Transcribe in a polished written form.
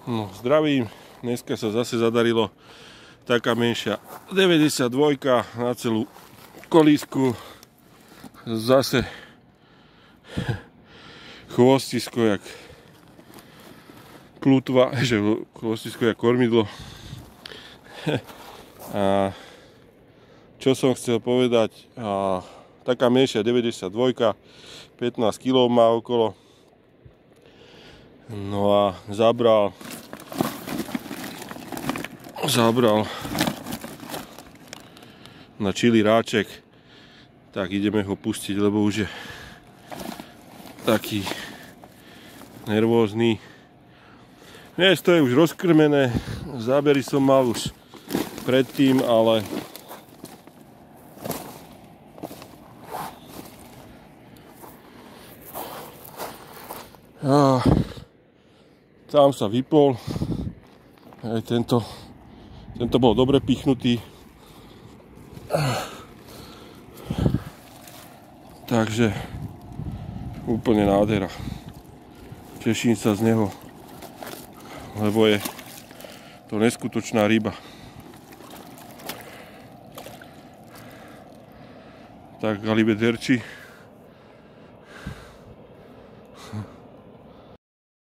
No, zdravím, dneska sa zase zadarilo taká menšia 92 na celú kolísku, zase chvostisko jak klutva, že chvostisko jak kormidlo. A čo som chcel povedať, taká menšia 92, 15 kg má okolo. No a zabral na čili ráček, tak ideme ho pustiť, lebo už je taký nervózny. Miesto je už rozkrmené, zábery som mal už predtým, ale tam sa vypol, aj tento bol dobre pichnutý, takže úplne nádhera. Teším sa z neho, lebo je to neskutočná ryba. Tak galibederči.